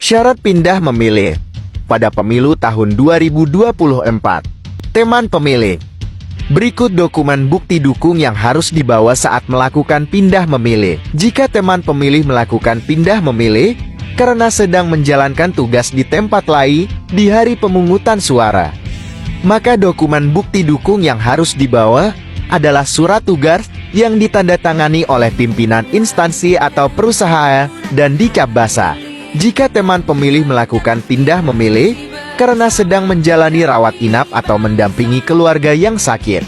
Syarat pindah memilih pada pemilu tahun 2024. Teman pemilih. Berikut dokumen bukti dukung yang harus dibawa saat melakukan pindah memilih. Jika teman pemilih melakukan pindah memilih karena sedang menjalankan tugas di tempat lain di hari pemungutan suara, maka dokumen bukti dukung yang harus dibawa adalah surat tugas yang ditandatangani oleh pimpinan instansi atau perusahaan dan dicap basah. Jika teman pemilih melakukan pindah memilih karena sedang menjalani rawat inap atau mendampingi keluarga yang sakit,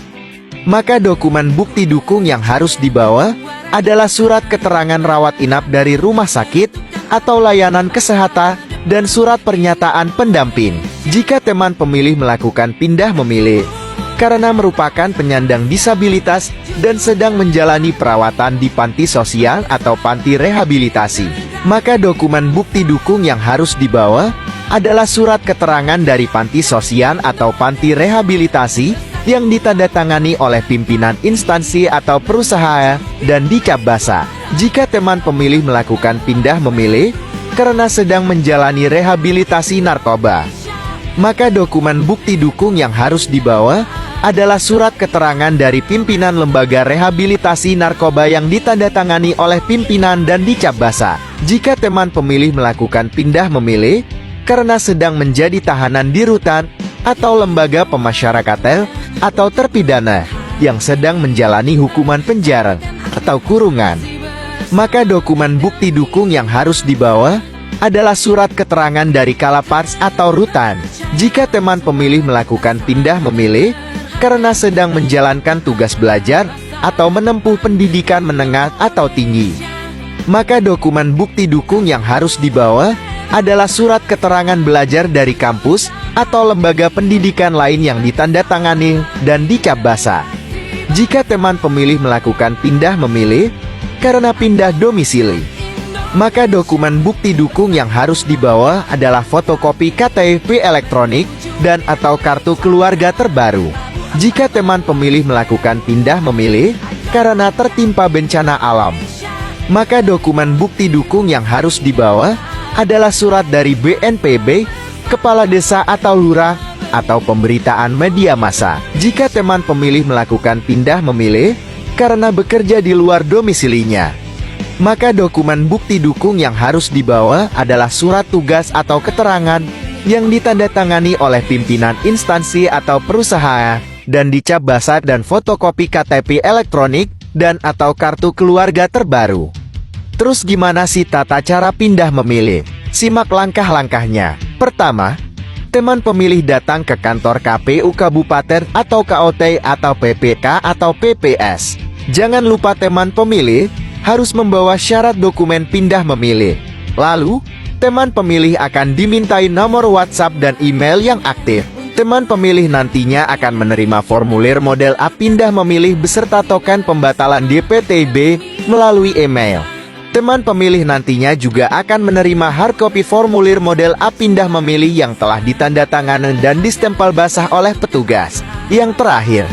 maka dokumen bukti dukung yang harus dibawa adalah surat keterangan rawat inap dari rumah sakit atau layanan kesehatan dan surat pernyataan pendamping. Jika teman pemilih melakukan pindah memilih karena merupakan penyandang disabilitas dan sedang menjalani perawatan di panti sosial atau panti rehabilitasi, maka dokumen bukti dukung yang harus dibawa adalah surat keterangan dari panti sosial atau panti rehabilitasi yang ditandatangani oleh pimpinan instansi atau perusahaan dan dicap basah. Jika teman pemilih melakukan pindah memilih karena sedang menjalani rehabilitasi narkoba, maka dokumen bukti dukung yang harus dibawa adalah surat keterangan dari pimpinan lembaga rehabilitasi narkoba yang ditandatangani oleh pimpinan dan dicap basah. Jika teman pemilih melakukan pindah memilih karena sedang menjadi tahanan di rutan atau lembaga pemasyarakatan atau terpidana yang sedang menjalani hukuman penjara atau kurungan, maka dokumen bukti dukung yang harus dibawa adalah surat keterangan dari Kalapas atau rutan. Jika teman pemilih melakukan pindah memilih karena sedang menjalankan tugas belajar atau menempuh pendidikan menengah atau tinggi, maka dokumen bukti dukung yang harus dibawa adalah surat keterangan belajar dari kampus atau lembaga pendidikan lain yang ditandatangani dan dicap basah. Jika teman pemilih melakukan pindah memilih karena pindah domisili, maka dokumen bukti dukung yang harus dibawa adalah fotokopi KTP elektronik dan atau kartu keluarga terbaru. Jika teman pemilih melakukan pindah memilih karena tertimpa bencana alam, maka dokumen bukti dukung yang harus dibawa adalah surat dari BNPB, kepala desa atau lurah, atau pemberitaan media massa. Jika teman pemilih melakukan pindah memilih karena bekerja di luar domisilinya, maka dokumen bukti dukung yang harus dibawa adalah surat tugas atau keterangan yang ditandatangani oleh pimpinan instansi atau perusahaan dan dicap basah dan fotokopi KTP elektronik dan atau kartu keluarga terbaru. Terus gimana sih tata cara pindah memilih? Simak langkah-langkahnya. Pertama, teman pemilih datang ke kantor KPU Kabupaten atau KOT atau PPK atau PPS. Jangan lupa teman pemilih harus membawa syarat dokumen pindah memilih. Lalu, teman pemilih akan dimintai nomor WhatsApp dan email yang aktif. Teman pemilih nantinya akan menerima formulir model A pindah memilih beserta token pembatalan DPTB melalui email. Teman pemilih nantinya juga akan menerima hardcopy formulir model A pindah memilih yang telah ditandatangani dan distempel basah oleh petugas. Yang terakhir,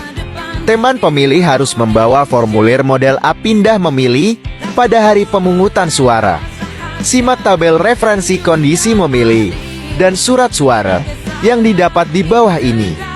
teman pemilih harus membawa formulir model A pindah memilih pada hari pemungutan suara. Simak tabel referensi kondisi memilih dan surat suara yang didapat di bawah ini.